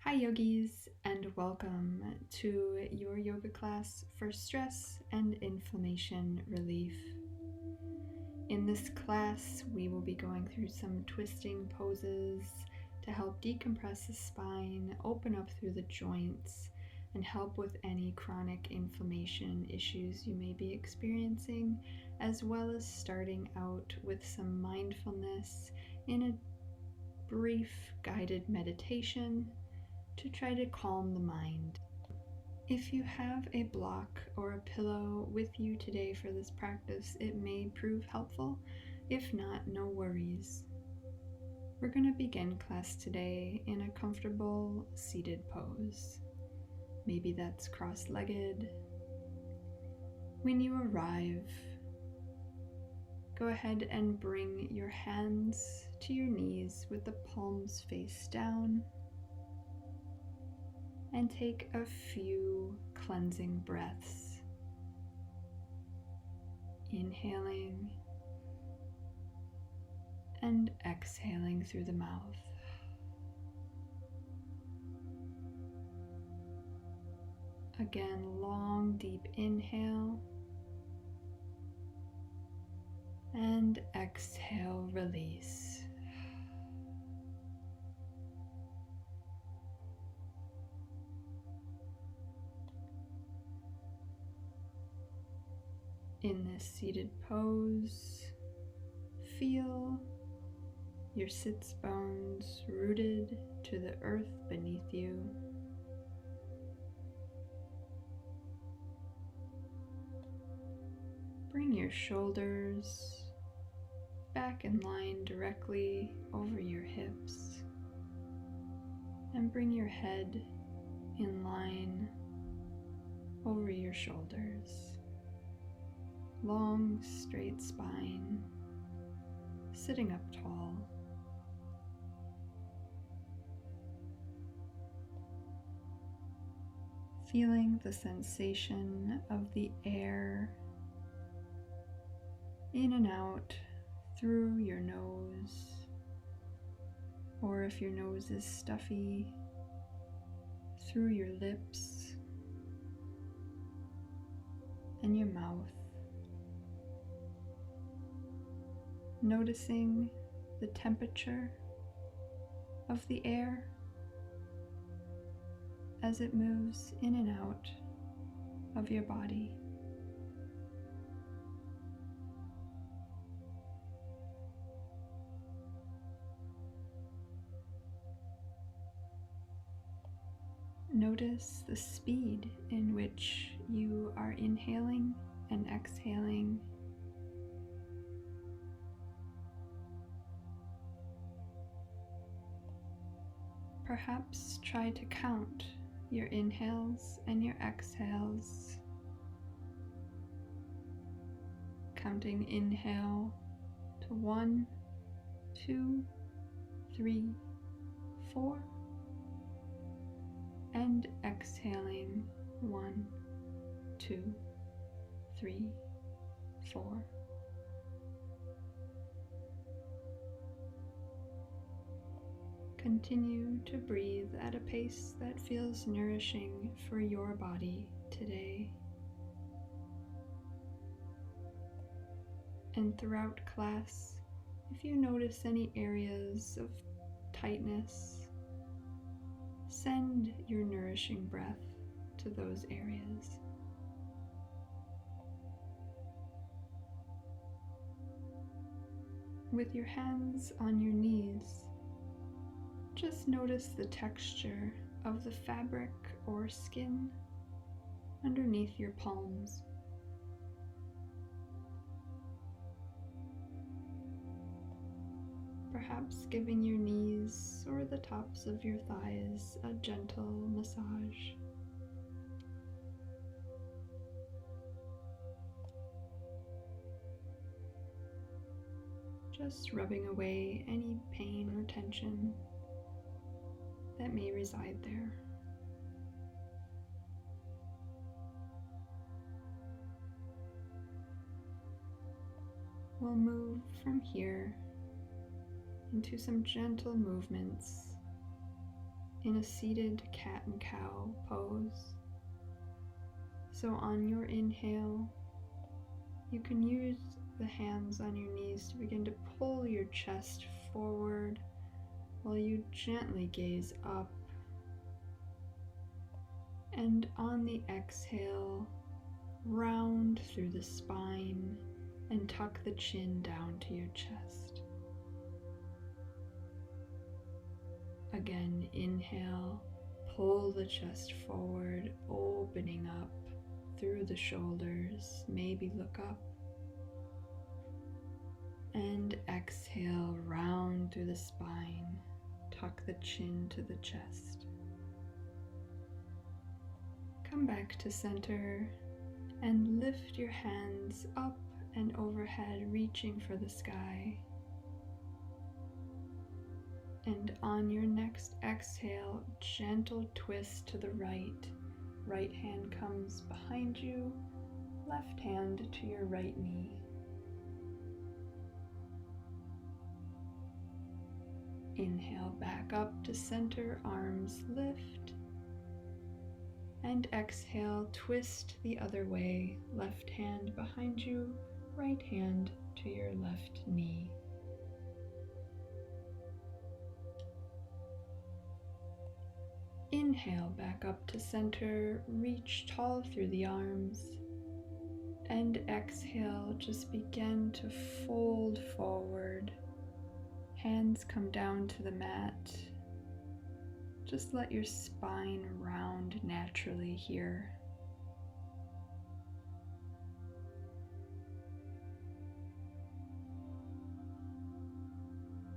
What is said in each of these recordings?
Hi Yogis, and welcome to your yoga class for stress and inflammation relief. In this class, we will be going through some twisting poses to help decompress the spine, open up through the joints, and help with any chronic inflammation issues you may be experiencing, as well as starting out with some mindfulness in a brief guided meditation to try to calm the mind. If you have a block or a pillow with you today for this practice, it may prove helpful. If not, no worries. We're going to begin class today in a comfortable seated pose. Maybe that's cross-legged. When you arrive, go ahead and bring your hands to your knees with the palms face down. And take a few cleansing breaths. Inhaling and exhaling through the mouth. Again, long, deep inhale. And exhale, release. In this seated pose, feel your sits bones rooted to the earth beneath you. Bring your shoulders back in line directly over your hips, and bring your head in line over your shoulders. Long, straight spine, sitting up tall. Feeling the sensation of the air in and out through your nose, or if your nose is stuffy, through your lips and your mouth. Noticing the temperature of the air as it moves in and out of your body. Notice the speed in which you are inhaling and exhaling. Perhaps try to count your inhales and your exhales. Counting inhale to 1, 2, 3, 4, and exhaling 1, 2, 3, 4. Continue to breathe at a pace that feels nourishing for your body today. And throughout class, if you notice any areas of tightness, send your nourishing breath to those areas. With your hands on your knees, just notice the texture of the fabric or skin underneath your palms. Perhaps giving your knees or the tops of your thighs a gentle massage. Just rubbing away any pain or tension that may reside there. We'll move from here into some gentle movements in a seated cat and cow pose. So on your inhale, you can use the hands on your knees to begin to pull your chest forward while you gently gaze up. And on the exhale, round through the spine and tuck the chin down to your chest. Again, inhale, pull the chest forward, opening up through the shoulders, maybe look up. And exhale, round through the spine, tuck the chin to the chest. Come back to center and lift your hands up and overhead, reaching for the sky. And on your next exhale, gentle twist to the right. Right hand comes behind you, left hand to your right knee. Inhale back up to center, arms lift. And exhale, twist the other way, left hand behind you, right hand to your left knee. Inhale back up to center, reach tall through the arms. And exhale, just begin to fold forward. Hands come down to the mat. Just let your spine round naturally here.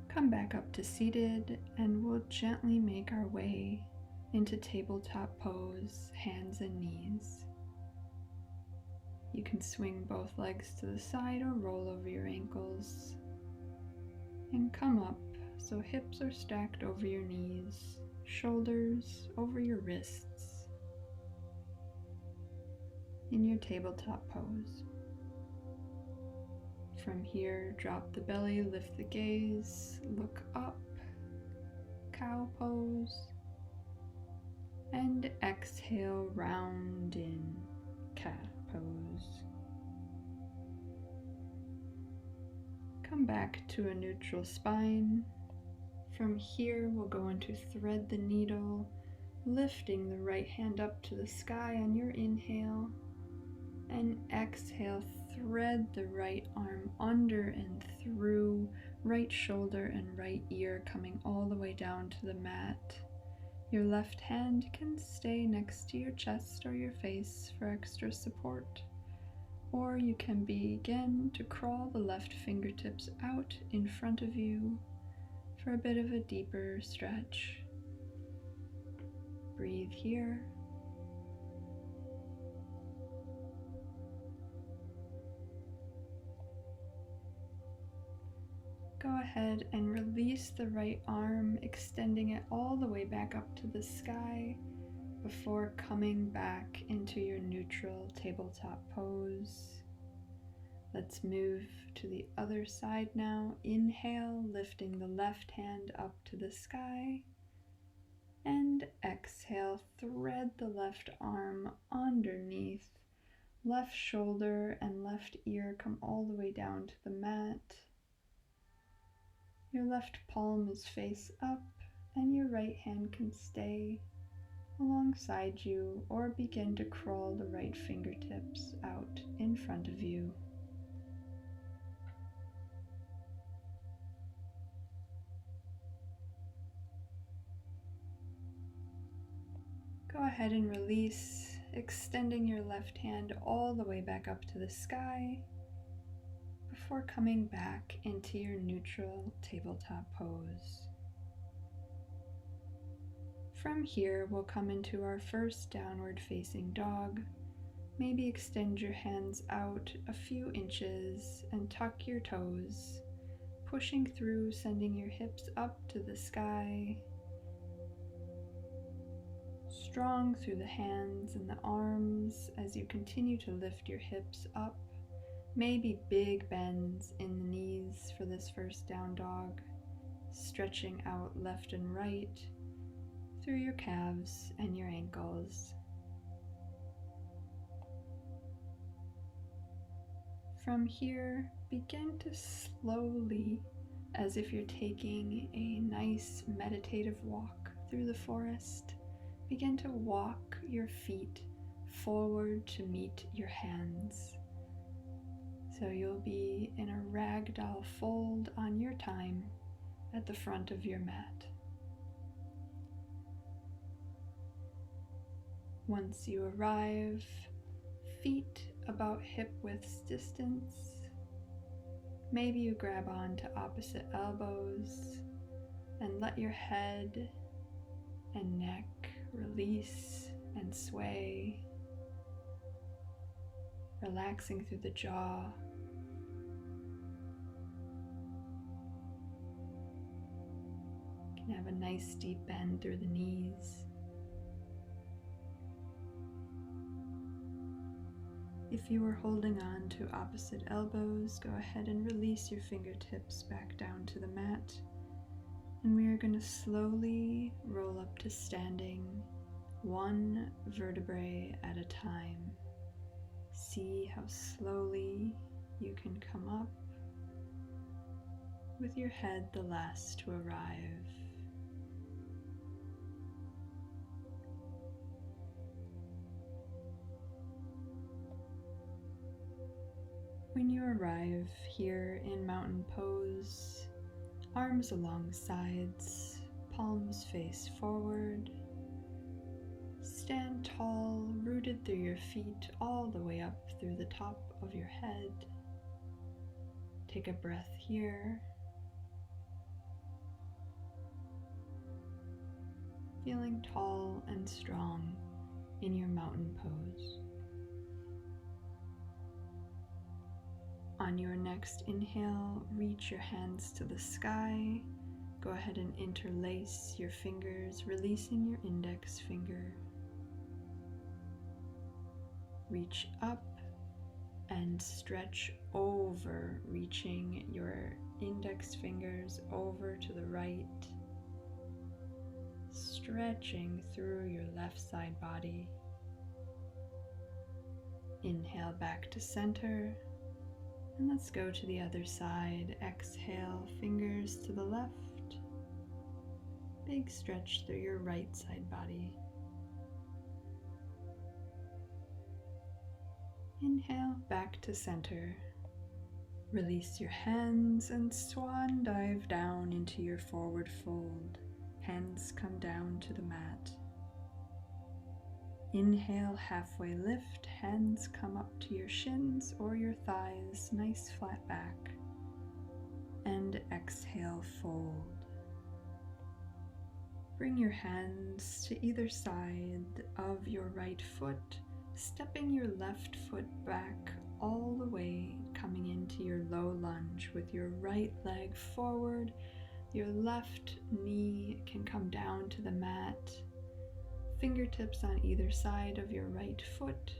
Come back up to seated and we'll gently make our way into tabletop pose, hands and knees. You can swing both legs to the side or roll over your ankles. And come up so hips are stacked over your knees, shoulders over your wrists. In your tabletop pose. From here, drop the belly, lift the gaze, look up, cow pose, and exhale, round in cat pose. Come back to a neutral spine. From here, we'll go into thread the needle, lifting the right hand up to the sky on your inhale, and exhale, thread the right arm under and through, right shoulder and right ear coming all the way down to the mat. Your left hand can stay next to your chest or your face for extra support. Or you can begin to crawl the left fingertips out in front of you for a bit of a deeper stretch. Breathe here. Go ahead and release the right arm, extending it all the way back up to the sky before coming back into your neutral tabletop pose. Let's move to the other side now. Inhale, lifting the left hand up to the sky. And exhale, thread the left arm underneath. Left shoulder and left ear come all the way down to the mat. Your left palm is face up, and your right hand can stay alongside you or begin to crawl the right fingertips out in front of you. Go ahead and release, extending your left hand all the way back up to the sky before coming back into your neutral tabletop pose. From here, we'll come into our first downward facing dog. Maybe extend your hands out a few inches and tuck your toes, pushing through, sending your hips up to the sky. Strong through the hands and the arms as you continue to lift your hips up. Maybe big bends in the knees for this first down dog, stretching out left and right through your calves and your ankles. From here, begin to slowly, as if you're taking a nice meditative walk through the forest, begin to walk your feet forward to meet your hands. So you'll be in a ragdoll fold on your time at the front of your mat. Once you arrive, feet about hip width distance, maybe you grab on to opposite elbows and let your head and neck release and sway, relaxing through the jaw. You can have a nice deep bend through the knees. If you are holding on to opposite elbows, go ahead and release your fingertips back down to the mat. And we are going to slowly roll up to standing, one vertebrae at a time. See how slowly you can come up, with your head the last to arrive. When you arrive here in mountain pose, arms along sides, palms face forward. Stand tall, rooted through your feet all the way up through the top of your head. Take a breath here. Feeling tall and strong in your mountain pose. On your next inhale, reach your hands to the sky. Go ahead and interlace your fingers, releasing your index finger. Reach up and stretch over, reaching your index fingers over to the right, stretching through your left side body. Inhale back to center. And let's go to the other side. Exhale, fingers to the left. Big stretch through your right side body. Inhale, back to center. Release your hands and swan dive down into your forward fold. Hands come down to the mat. Inhale, halfway lift, hands come up to your shins or your thighs, nice flat back. And exhale, fold. Bring your hands to either side of your right foot, stepping your left foot back all the way, coming into your low lunge with your right leg forward. Your left knee can come down to the mat. Fingertips on either side of your right foot,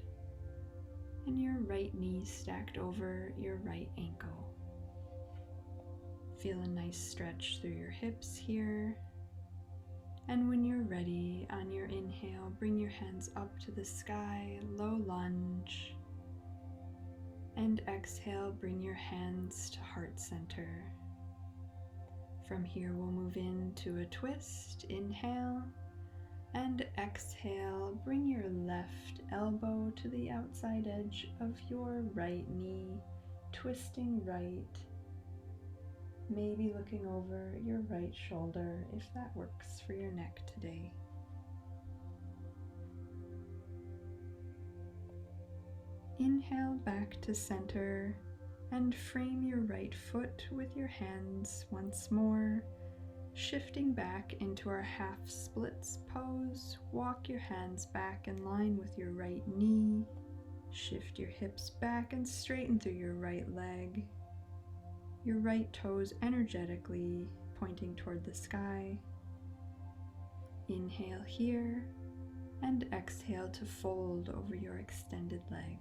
and your right knee stacked over your right ankle. Feel a nice stretch through your hips here. And when you're ready, on your inhale, bring your hands up to the sky, low lunge. And exhale, bring your hands to heart center. From here, we'll move into a twist. Inhale. And exhale, bring your left elbow to the outside edge of your right knee, twisting right, maybe looking over your right shoulder if that works for your neck today. Inhale back to center and frame your right foot with your hands once more. Shifting back into our half splits pose, walk your hands back in line with your right knee. Shift your hips back and straighten through your right leg. Your right toes energetically pointing toward the sky. Inhale here and exhale to fold over your extended leg.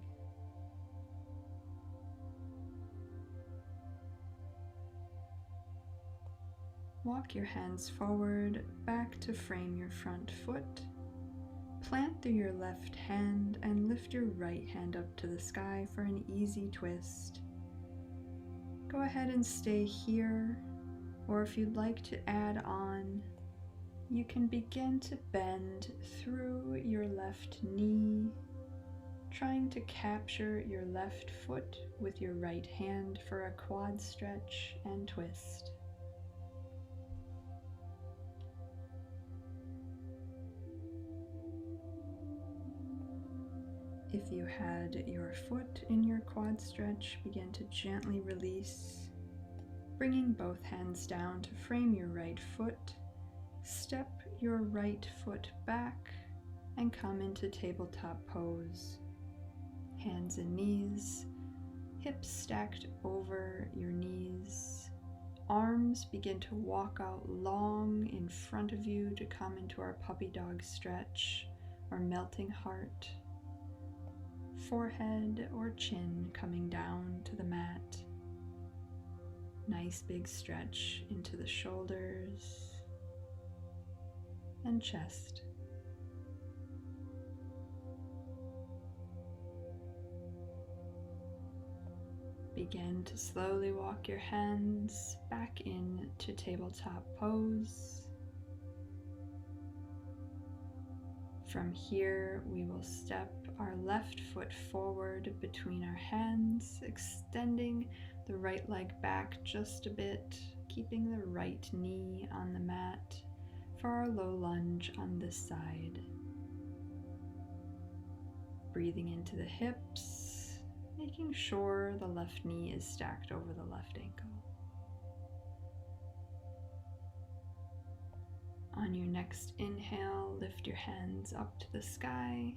Walk your hands forward, back to frame your front foot. Plant through your left hand and lift your right hand up to the sky for an easy twist. Go ahead and stay here, or if you'd like to add on, you can begin to bend through your left knee, trying to capture your left foot with your right hand for a quad stretch and twist. If you had your foot in your quad stretch, begin to gently release, bringing both hands down to frame your right foot. Step your right foot back and come into tabletop pose. Hands and knees, hips stacked over your knees. Arms begin to walk out long in front of you to come into our puppy dog stretch or melting heart. Forehead or chin coming down to the mat. Nice big stretch into the shoulders and chest. Begin to slowly walk your hands back into tabletop pose. From here, we will step our left foot forward between our hands, extending the right leg back just a bit, keeping the right knee on the mat for our low lunge on this side. Breathing into the hips, making sure the left knee is stacked over the left ankle. On your next inhale, lift your hands up to the sky,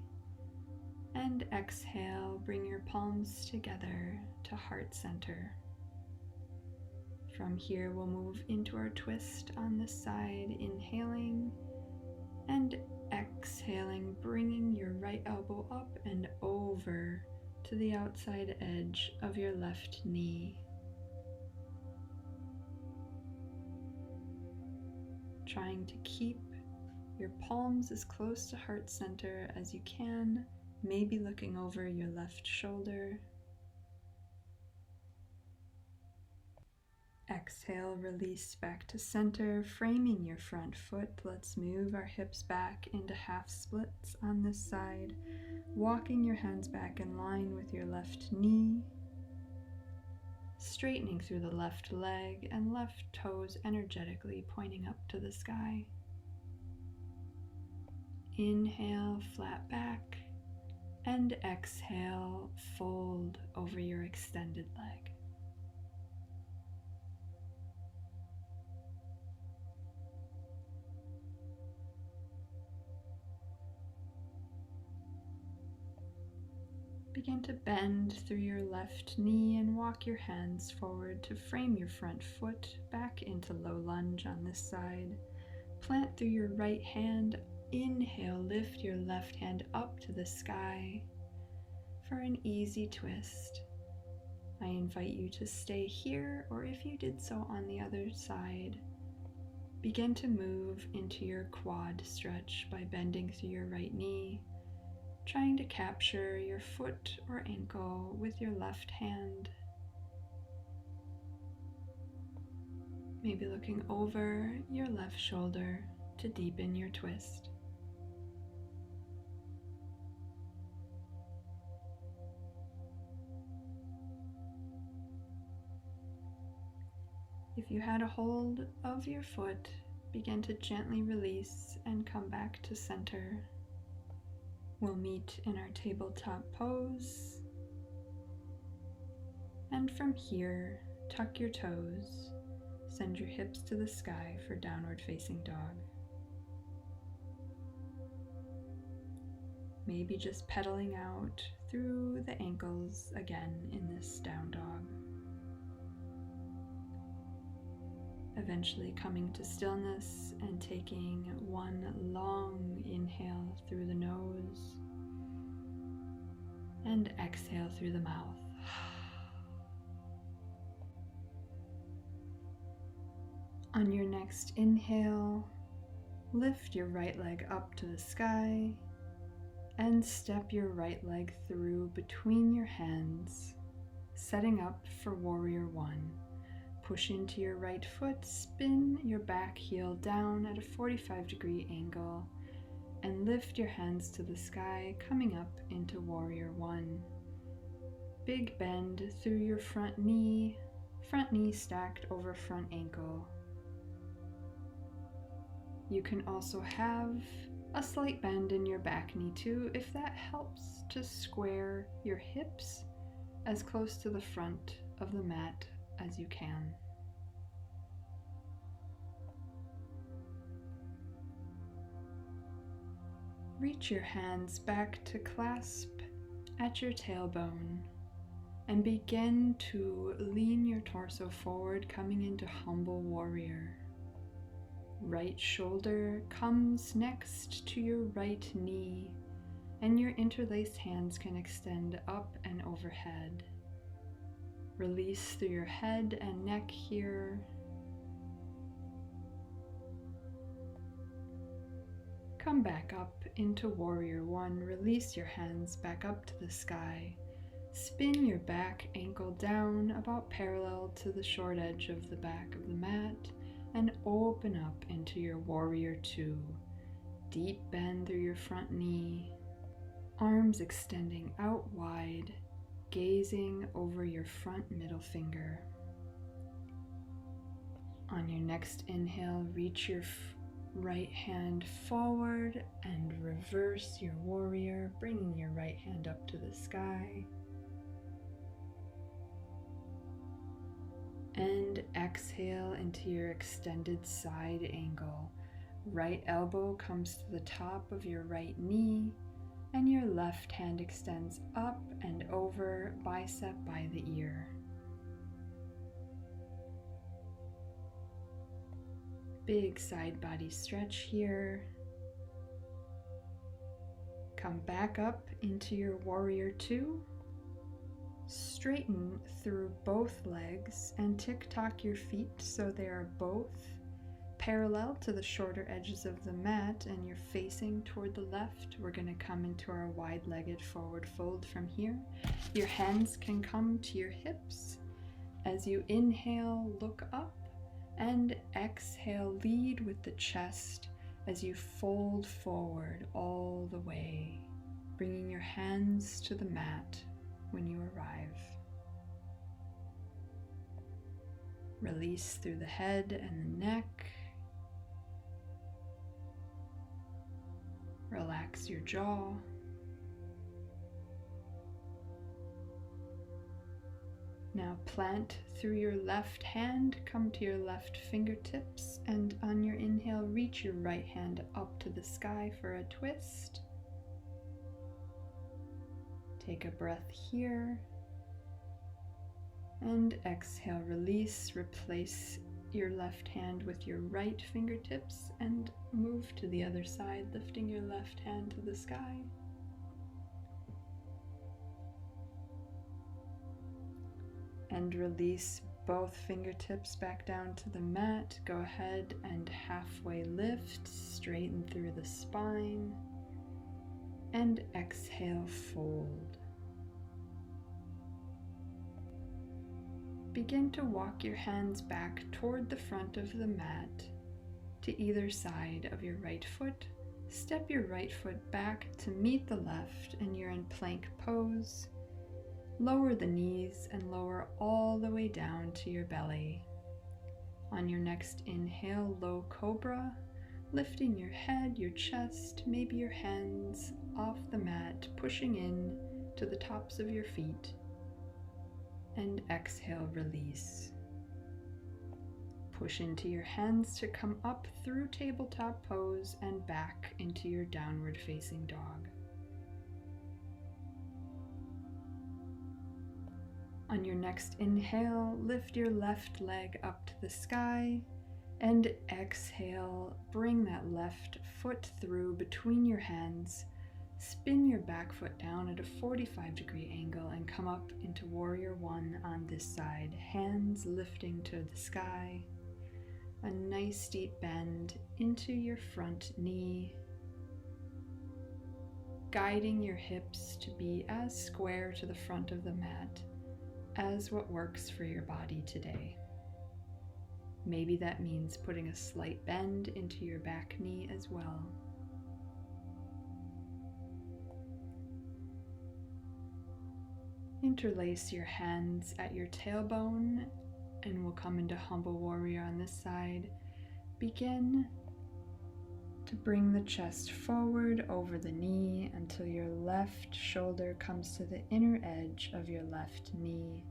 and exhale, bring your palms together to heart center. From here, we'll move into our twist on this side, inhaling and exhaling, bringing your right elbow up and over to the outside edge of your left knee. Trying to keep your palms as close to heart center as you can, maybe looking over your left shoulder. Exhale, release back to center, framing your front foot. Let's move our hips back into half splits on this side, walking your hands back in line with your left knee, straightening through the left leg and left toes energetically pointing up to the sky. Inhale, flat back, and exhale, fold over your extended leg. Begin to bend through your left knee and walk your hands forward to frame your front foot back into low lunge on this side. Plant through your right hand. Inhale, lift your left hand up to the sky for an easy twist. I invite you to stay here, or if you did so on the other side, begin to move into your quad stretch by bending through your right knee, trying to capture your foot or ankle with your left hand. Maybe looking over your left shoulder to deepen your twist. If you had a hold of your foot, begin to gently release and come back to center. We'll meet in our tabletop pose. And from here, tuck your toes. Send your hips to the sky for downward facing dog. Maybe just pedaling out through the ankles again in this down dog. Eventually coming to stillness and taking one long inhale through the nose and exhale through the mouth. On your next inhale, lift your right leg up to the sky and step your right leg through between your hands, setting up for Warrior One. Push into your right foot, spin your back heel down at a 45-degree angle, and lift your hands to the sky, coming up into Warrior One. Big bend through your front knee stacked over front ankle. You can also have a slight bend in your back knee too, if that helps to square your hips as close to the front of the mat as you can. Reach your hands back to clasp at your tailbone and begin to lean your torso forward, coming into Humble Warrior. Right shoulder comes next to your right knee, and your interlaced hands can extend up and overhead. Release through your head and neck here. Come back up into Warrior One. Release your hands back up to the sky. Spin your back ankle down about parallel to the short edge of the back of the mat and open up into your Warrior Two. Deep bend through your front knee, arms extending out wide, gazing over your front middle finger. On your next inhale, reach your right hand forward and reverse your warrior, bringing your right hand up to the sky. And exhale into your extended side angle. Right elbow comes to the top of your right knee, and your left hand extends up and over, bicep by the ear. Big side body stretch here. Come back up into your Warrior Two. Straighten through both legs and tick-tock your feet so they are both parallel to the shorter edges of the mat and you're facing toward the left. We're going to come into our wide-legged forward fold from here. Your hands can come to your hips. As you inhale, look up, and exhale, lead with the chest as you fold forward all the way, bringing your hands to the mat when you arrive. Release through the head and the neck. Relax your jaw. Now plant through your left hand, come to your left fingertips, and on your inhale, reach your right hand up to the sky for a twist. Take a breath here, and exhale, release, replace your left hand with your right fingertips and move to the other side, lifting your left hand to the sky. And release both fingertips back down to the mat. Go ahead and halfway lift, straighten through the spine, and exhale, fold. Begin to walk your hands back toward the front of the mat to either side of your right foot. Step your right foot back to meet the left and you're in plank pose. Lower the knees and lower all the way down to your belly. On your next inhale, low cobra, lifting your head, your chest, maybe your hands off the mat, pushing in to the tops of your feet. And exhale, release. Push into your hands to come up through tabletop pose and back into your downward facing dog. On your next inhale, lift your left leg up to the sky, and exhale, bring that left foot through between your hands. Spin your back foot down at a 45-degree angle and come up into Warrior One on this side, hands lifting to the sky. a nice deep bend into your front knee, guiding your hips to be as square to the front of the mat as what works for your body today. Maybe that means putting a slight bend into your back knee as well. Interlace your hands at your tailbone and we'll come into Humble Warrior on this side. Begin to bring the chest forward over the knee until your left shoulder comes to the inner edge of your left knee,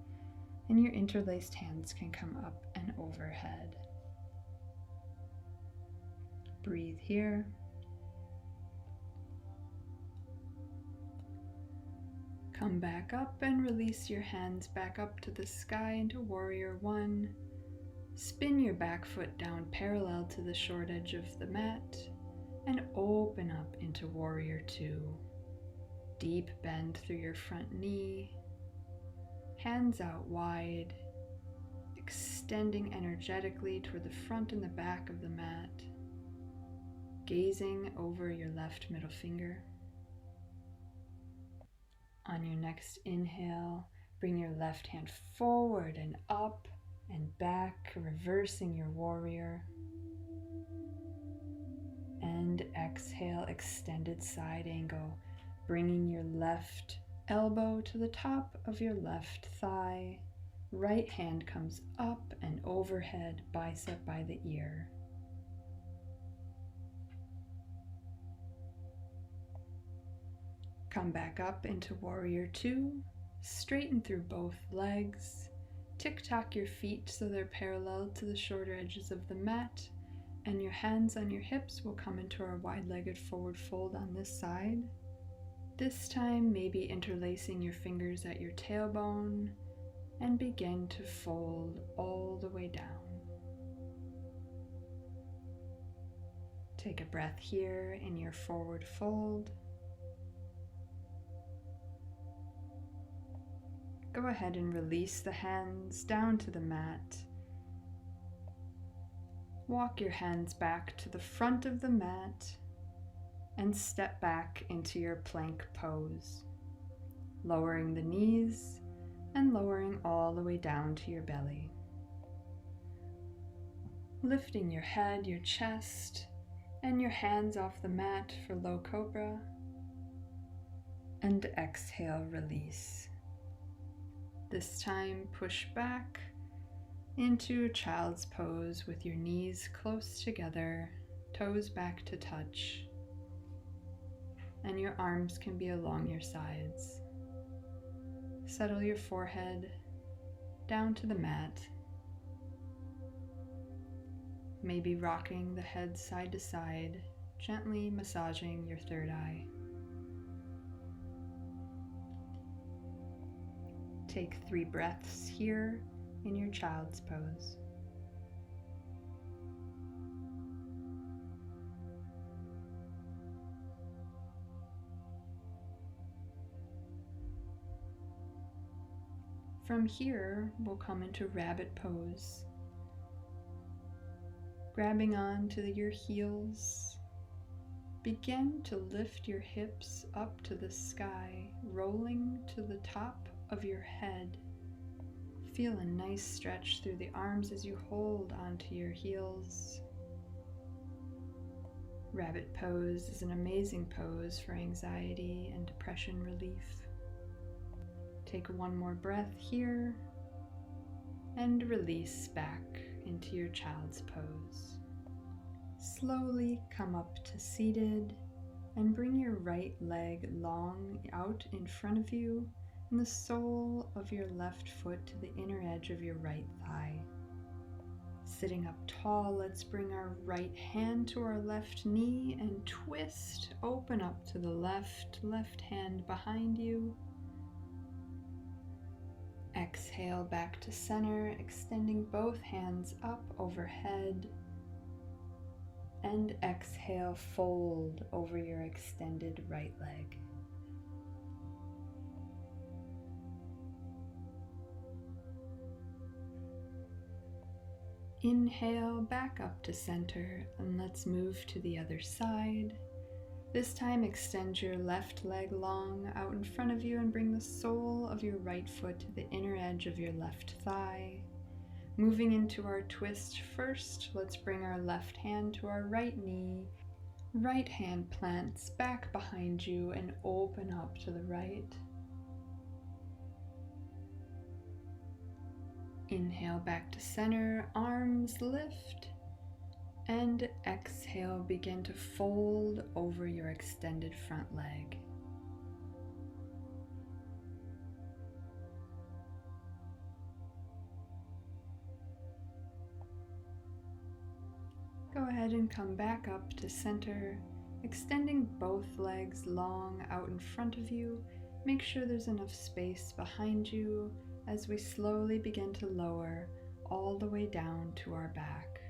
and your interlaced hands can come up and overhead. Breathe here. Come back up and release your hands back up to the sky into Warrior 1. Spin your back foot down parallel to the short edge of the mat and open up into Warrior 2. Deep bend through your front knee, hands out wide, extending energetically toward the front and the back of the mat, gazing over your left middle finger. On your next inhale, bring your left hand forward and up and back, reversing your warrior. And exhale, extended side angle, bringing your left elbow to the top of your left thigh. Right hand comes up and overhead, bicep by the ear. Come back up into Warrior 2, straighten through both legs, tick-tock your feet so they're parallel to the shorter edges of the mat, and your hands on your hips will come into our wide-legged forward fold on this side. This time, maybe interlacing your fingers at your tailbone, and begin to fold all the way down. Take a breath here in your forward fold. Go ahead and release the hands down to the mat. Walk your hands back to the front of the mat and step back into your plank pose, lowering the knees and lowering all the way down to your belly. Lifting your head, your chest, and your hands off the mat for low Cobra, and exhale, release. This time, push back into a child's pose with your knees close together, toes back to touch, and your arms can be along your sides. Settle your forehead down to the mat, maybe rocking the head side to side, gently massaging your third eye. Take 3 breaths here in your child's pose. From here, we'll come into rabbit pose. Grabbing on to your heels, begin to lift your hips up to the sky, rolling to the top of your head. Feel a nice stretch through the arms as you hold onto your heels. Rabbit pose is an amazing pose for anxiety and depression relief. Take one more breath here and release back into your child's pose. Slowly come up to seated and bring your right leg long out in front of you and the sole of your left foot to the inner edge of your right thigh. Sitting up tall, let's bring our right hand to our left knee and twist, open up to the left hand behind you. Exhale back to center, extending both hands up overhead. And exhale, fold over your extended right leg. Inhale back up to center, and let's move to the other side. This time extend your left leg long out in front of you and bring the sole of your right foot to the inner edge of your left thigh. Moving into our twist first, let's bring our left hand to our right knee. Right hand plants back behind you and open up to the right. Inhale back to center, arms lift, and exhale, begin to fold over your extended front leg. Go ahead and come back up to center, extending both legs long out in front of you. Make sure there's enough space behind you as we slowly begin to lower all the way down to our back.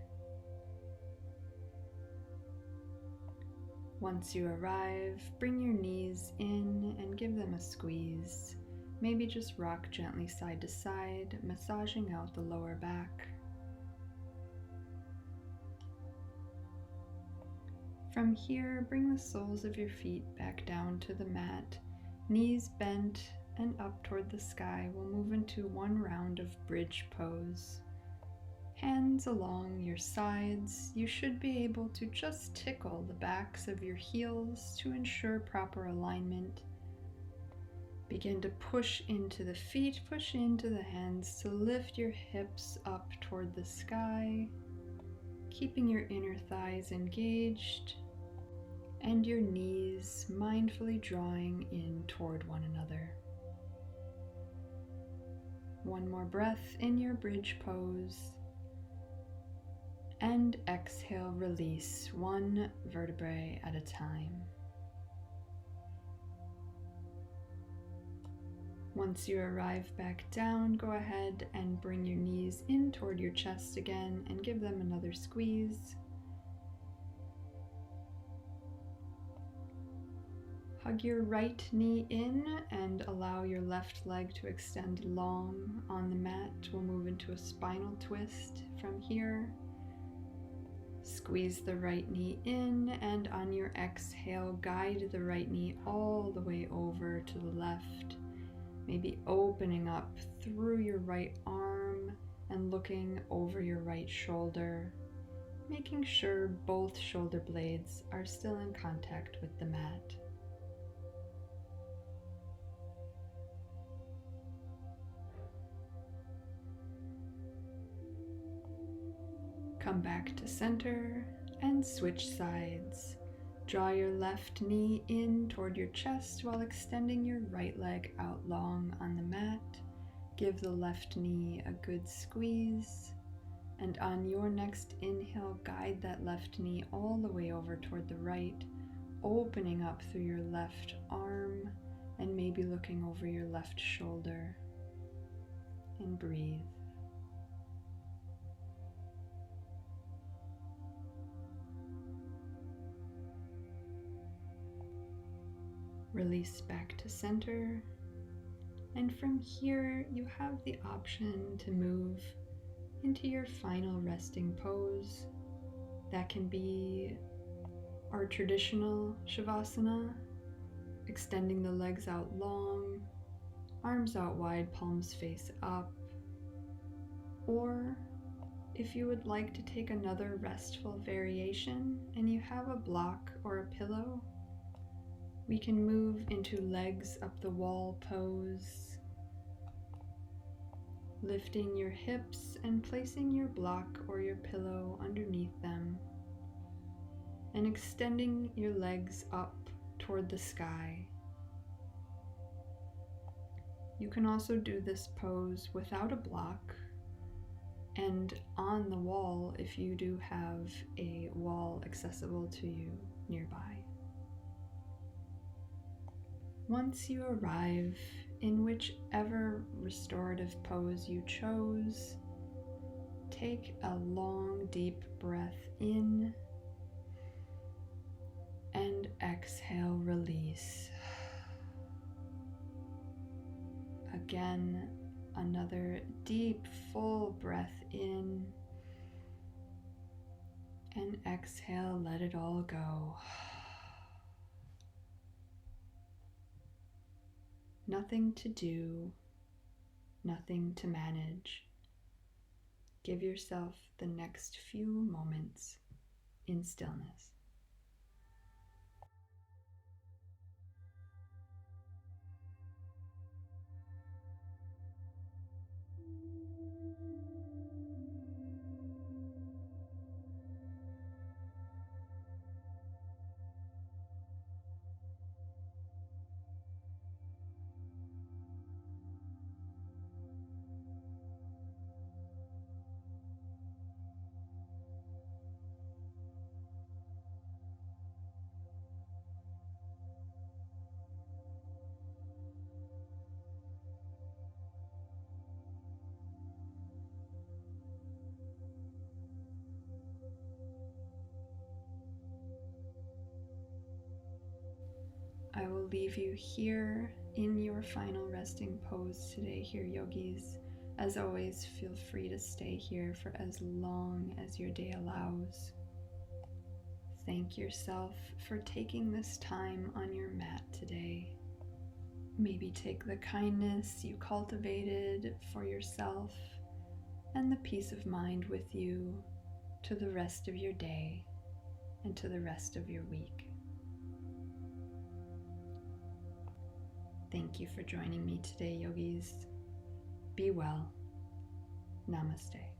Once you arrive, bring your knees in and give them a squeeze. Maybe just rock gently side to side, massaging out the lower back. From here, bring the soles of your feet back down to the mat, knees bent and up toward the sky. We'll move into one round of bridge pose. Hands along your sides. You should be able to just tickle the backs of your heels to ensure proper alignment. Begin to push into the feet, push into the hands to lift your hips up toward the sky, keeping your inner thighs engaged and your knees mindfully drawing in toward one another. One more breath in your bridge pose. And exhale, release one vertebrae at a time. Once you arrive back down, go ahead and bring your knees in toward your chest again and give them another squeeze. Hug your right knee in and allow your left leg to extend long on the mat. We'll move into a spinal twist from here. Squeeze the right knee in, and on your exhale, guide the right knee all the way over to the left, maybe opening up through your right arm and looking over your right shoulder, making sure both shoulder blades are still in contact with the mat. Come back to center and switch sides. Draw your left knee in toward your chest while extending your right leg out long on the mat. Give the left knee a good squeeze. And on your next inhale, guide that left knee all the way over toward the right, opening up through your left arm and maybe looking over your left shoulder. And breathe. Release back to center, and from here you have the option to move into your final resting pose. That can be our traditional Shavasana, extending the legs out long, arms out wide, palms face up, or if you would like to take another restful variation and you have a block or a pillow, we can move into legs up the wall pose, lifting your hips and placing your block or your pillow underneath them, and extending your legs up toward the sky. You can also do this pose without a block and on the wall if you do have a wall accessible to you nearby. Once you arrive in whichever restorative pose you chose, take a long, deep breath in and exhale, release. Again, another deep, full breath in And exhale, let it all go. Nothing to do, nothing to manage. Give yourself the next few moments in stillness. I will leave you here in your final resting pose today here, yogis. As always, feel free to stay here for as long as your day allows. Thank yourself for taking this time on your mat today. Maybe take the kindness you cultivated for yourself and the peace of mind with you to the rest of your day and to the rest of your week. Thank you for joining me today, yogis. Be well. Namaste.